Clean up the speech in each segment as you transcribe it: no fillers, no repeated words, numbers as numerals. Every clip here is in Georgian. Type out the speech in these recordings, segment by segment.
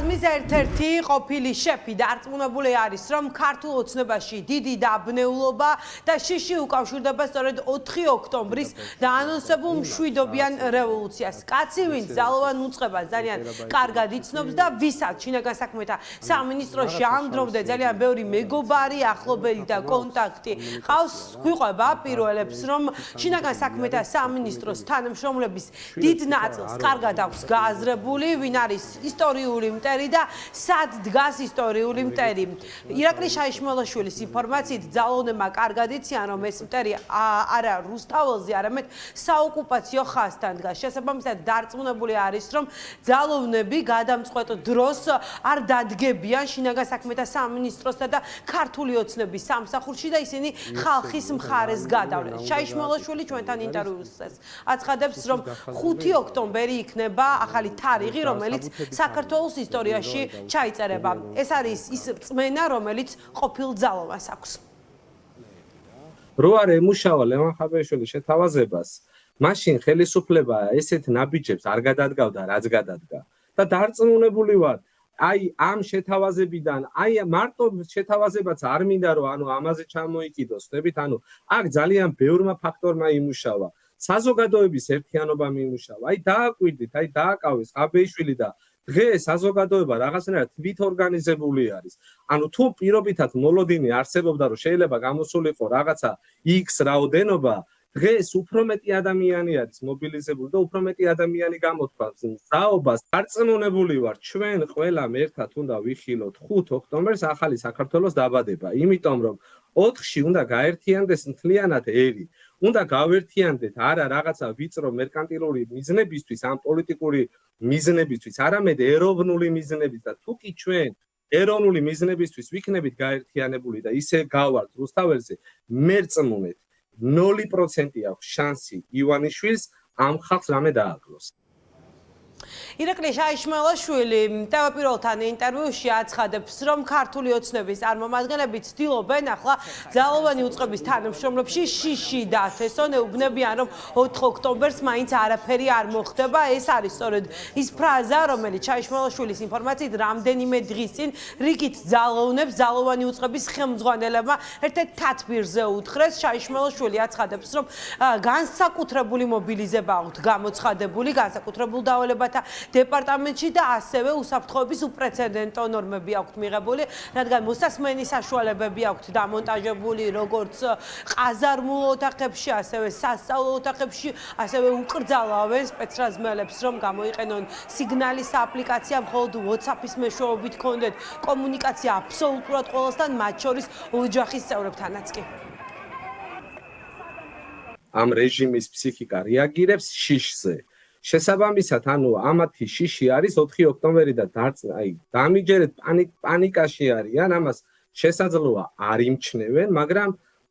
პლაზმის ერთ-ერთი ყოფილი შეფი დარწმუნებული არის, რომ ქართულ ოცნებაში დიდი დაბნეულობა და შიში უკავშირდება სწორედ 4 ოქტომბრის დაანონსებულ მშვიდობიან რევოლუციას. კაცი, ვინც ძალოვან უწყებას ძალიან კარგად იცნობს და ვისაც შინაგან საქმეთა სამინისტროში ამ დრომდე ძალიან ბევრი მეგობარი, ახლობელი და კონტაქტი ყავს, გვიყვება პირველებს, რომ შინაგან საქმეთა სამინისტროს თანამშრომლების დიდ ნაწილს კარგად აქვს გააზრებული, ვინ არის ისტორიული მტერი და სად დგას ისტორიული მტერი. ირაკლი შაიშმელაშვილის ინფორმაციით ძალოვნებმა კარგად იციან, რომ ეს მტერი არა რუსთაველზე, არამედ საოკუპაციო ხაზთან დგას. შესაბამისად დარწმუნებული არის, რომ ძალოვნები გადამწყვეტ დროს არ დადგებიან შინაგან საქმეთა სამინისტროსა და ქართული ოცნების სამსახურში და ისინი ხალხის მხარეს გადავლენ. შაიშმელაშვილი ჩვენთან ინტერვიუს აცხადებს, რომ 5 ოქტომბერი იქნება ახალი თარიღი, რომელიც საქართველოს ისტორიაში ჩაიწერება. ეს არის ის რწმენა, რომელიც ყოფილ ძალოვანს აქვს. რო არ ემუშავა ლევან ხაბეშვილი შეთავაზებას, მაშინ ხელისუფლება ესეთ ნაბიჯებს არ გადადგავდა, რაც გადადგა. და დარწმუნებული ვარ, აი ამ შეთავაზებიდან, აი მარტო შეთავაზებაც არ მინდა რომ ამაზე ჩამოიკიდოს, ხდებით, აქ ძალიან ბევრმა ფაქტორმა იმუშავა. საზოგადოების ერთიანობა მიიმუშავა. აი დააკვირდით, აი დააკავეს ხაბეიშვილი და დღეს საზოგადოება რაღაცნაირად თვითორგანიზებული არის. თუ პირობითად მოლოდინი არსებობდა, რომ შეიძლება გამოსულიყო რაღაცა X რაოდენობა, დღეს უფრო მეტი ადამიანი არის მობილიზებული და უფრო მეტი ადამიანი გამოთქვამს ზაობას. დარწმუნებული ვარ, ჩვენ ყველამ ერთად უნდა ვიხილოთ 5 ოქტომბერს ახალი საქართველოს დაბადება. იმიტომ რომ 4-ში უნდა გაერთიანდეს მთლიანად ერი. უნდა გავერთიანდეთ არა რაღაცა ვიწრო მერკანტილური მიზნებისთვის, ამ პოლიტიკური მიზნებისთვის, არამედ ეროვნული მიზნებით და თუ კი ჩვენ ეროვნული მიზნებისთვის ვიქნებით გაერთიანებული და ისე გავართ რუსთაველზე, მერწმუნეთ 0% აქვს შანსი ივანიშვილს ამ ხალხს რამე დააკლოს. ირაკლი შაიშმელაშვილი ტელეპიროლთან ინტერვიუში აცხადებს, რომ ქართული ოცნების წარმომადგენლები ცდილობენ ახლა ძალოვანი უწყების თანამშრომლებში შიში დათესონ, ეუბნებიან, რომ 4 ოქტომბერს მაინც არაფერი არ მოხდება. ეს არის სწორედ ის ფრაზა, რომელიც შაიშმელაშვილის ინფორმაციით რამდენიმე დღის წინ რიგით ძალოვნებს ძალოვანი უწყების ხელმძღვანელებმა ერთ-ერთ თათბირზე უთხრეს. შაიშმელაშვილი აცხადებს, რომ განსაკუთრებული მობილიზება აქვს გამოცხადებული, განსაკუთრებულ დავალებათა დეპარტამენტში და ასევე უსაფრთხოების უპრეცედენტო ნორმები აქვთ მიღებული, რადგან მოსასმენი საშუალებები აქვთ დამონტაჟებული როგორც ყაზარმულ ოთახებში, ასევე სასწავლო ოთახებში, ასევე უკრძალავენ სპეცრაზმელებს, რომ გამოიყენონ სიგნალის აპლიკაცია, მხოლოდ WhatsApp-ის მეშვეობით ჰქონდეთ კომუნიკაცია აბსოლუტურად ყველასთან, მათ შორის ოჯახის წევრებთანაც კი. ამ რეჟიმის ფსიქიკა რეაგირებს შიშზე. შესაბამისად, ამათი შიში არის 4 ოქტომბერი და დამიჯერეთ პანიკაში არიან, ამას შესაძლოა არ იმჩნევენ, მაგრამ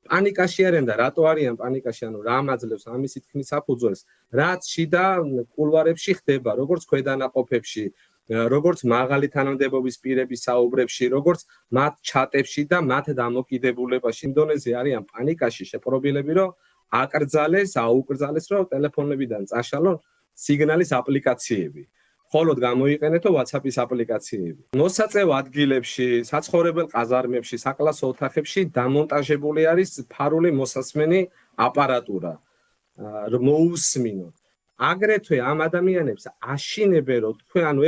პანიკაში არიან და რატო არიან პანიკაში, რა ამაძლევს ამისი თქმის საფუძველს, რაც შიდა კულვარებში ხდება, როგორც ქვედანაყოფებში, როგორც მაღალი თანამდებობის პირების საუბრებში, როგორც მათ ჩატებში და მათ დამოკიდებულებაში. ინდონეზე არიან პანიკაში შეპყრობილები, რომ აუკრძალეს, რომ ტელეფონებიდან წაშალონ სიგნალის აპლიკაციები. მხოლოდ გამოიყენეთო WhatsApp-ის აპლიკაციები. მოსაწევ ადგილებში, საცხოვრებელ ყაზარმებში, საკლასო ოთახებში დამონტაჟებული არის ფარული მოსასმენი აპარატურა. მოусმინოთ. აგრეთვე ამ ადამიანებს აშინებენ, რომ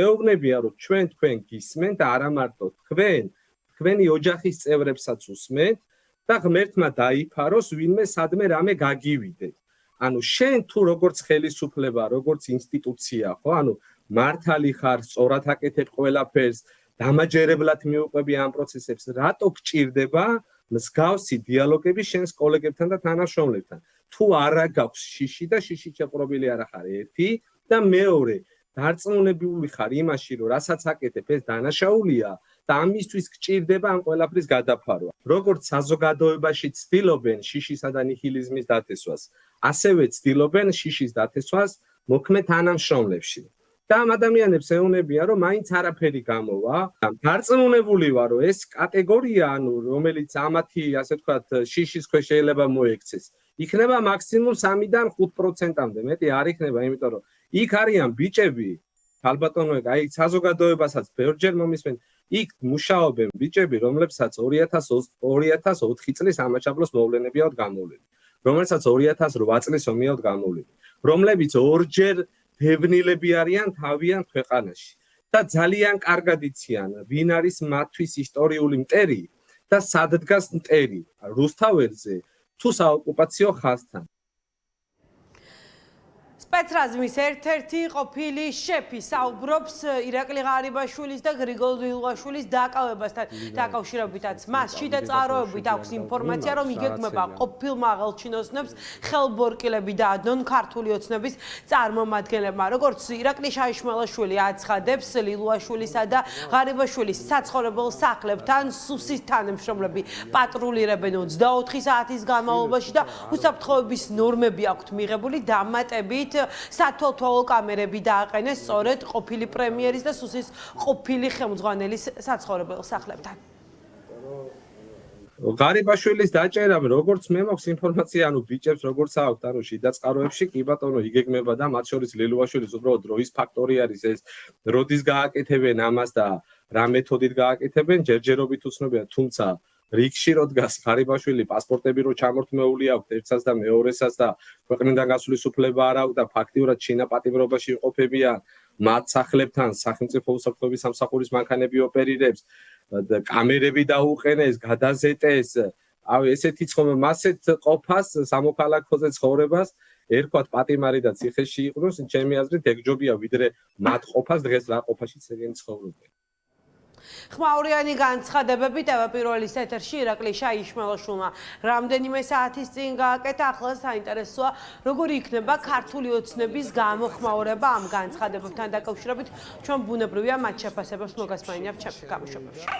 ეუბნებიან, რომ თქვენ გისმენთ და არა მარტო თქვენი ოჯახის წევრებსაც უსმენთ და ღმერთმა დაიფაროს ვინმე სადმე რამე გაგივიდეთ. შენ თუ როგორც ხელისუფლება, როგორც ინსტიტუცია, მართალი ხარ, სწორად აკეთებ ყველაფერს, დამაჯერებლად მიუყვები ამ პროცესებს, რატო გჭირდება მსგავსი დიალოგები შენს კოლეგებთან და თანამშრომლებთან? თუ არა გაქვს შიში და შიში შეპყრობილი არ ხარ ერთი და მეორე, დარწმუნებული ხარ იმაში, რომ რასაც აკეთებ ეს დანაშაულია და ამისთვის გჭირდება ამ ყველაფრის გადაფარვა. როგორც საზოგადოებაში ცდილობენ შიშისა და ნიჰილიზმის დათესვას, ასევე ცდილობენ შიშის დათესვას მოქმედ თანამშრომლებში. და ამ ადამიანებს ეუბნებიან, რომ მაინც არაფერი გამოვა. დარწმუნებული ვარ, რომ ეს კატეგორია, რომელიც ამათი, ასე ვთქვათ, შიშის ქვეშ შეიძლება მოექცეს, იქნება მაქსიმუმ 3-დან 5%-მდე, მეტი არ იქნება, იმიტომ რომ იქ არიან ბიჭები, ალბათონო, აი საზოგადოებასაც ბევრჯერ მომისმენ, იქ მუშაობენ ბიჭები, რომლებსაც 2004 წლის ამაჩაბლოს მოვლენები აქვს გამოვლენი, რომელსაც 2008 წლის ომი აქვს გამოვლენი, რომლებიც ორჯერ დევნილები არიან თავიანთ ქვეყანაში და ძალიან კარგად იციან, ვინ არის მათთვის ისტორიული მტერი და სად დგას მტერი, რუსთაველზე თუ საოკუპაციო ხაზთან. სპეცრაზმის ერთ-ერთი ყოფილი შეფი საუბრობს ირაკლი ღარიბაშვილის და გრიგოლ დილუაშვილის დაკავებასთან დაკავშირებითაც. მასში და წყაროებით აქვს ინფორმაცია, რომ იგეგმება ყოფილმა აღელჩინოსნებს ხელბორკილები დაადნონ ქართული ოცნების წარმომადგენლებმა. როგორც ირაკლი შაიშმელაშვილი აცხადებს, ლილუაშვილისა და ღარიბაშვილის საცხოვრებელ სახლებთან სუსის თანამშრომლები პატრულირებენ 24 საათის განმავლობაში და უსაფრთხოების ნორმები აქვთ მიღებული დამატებით სათვალთვალო კამერები დააყენეს სწორედ ყოფილი პრემიერის და სუსის ყოფილი ხელმძღვანელის საცხოვრებელ სახლებთან. ღარიბაშვილის დაჭერამ, როგორც მე მაქვს ინფორმაცია, ანუ ბიჭებს როგორც აქვთ, ანუ შიდა წყაროებში კი ბატონო იგეგმება და მათ შორის ლილუაშვილის უბრალოდ დროის ფაქტორი არის ეს, როდის გააკეთებენ ამას და რა მეთოდით გააკეთებენ, ჯერჯერობით უცნობია, თუმცა რიგში რო დგას ღარიბაშვილი პასპორტები რო ჩამორთმეული აქვს ერთსაც და მეორესაც და ქვეყნიდან გასვლის უფლება არ აქვს და ფაქტიურად ჩინაპატიმრობაში იმყოფებიან მათ სახლებთან სახელმწიფო უსაფრთხოების სამსახურის მანქანები ოპერირებს და კამერები დაუყენეს, გადაზეტეს, ესეთი მასეთ ყოფას სამოქალაქოზე ცხოვრებას ერქვათ პატიმარი და ციხეში იყვნოს, ჩემი აზრით ეგჯობია ვიდრე მათ ყოფას დღეს რა ყოფაშიც ეგენი ცხოვრობენ. ხმაურიანი განცხადებები TV1-ის ეთერში ირაკლი შაიშმელაშვილმა რამდენიმე საათის წინ გააკეთა. ახლა საინტერესოა, როგორი იქნება ქართული ოცნების გამოხმაურება ამ განცხადებებთან დაკავშირებით. ჩვენ ბუნებრივია მათ შეფასებებს მოგასმენინებთ ჩემს გამოშვებებში.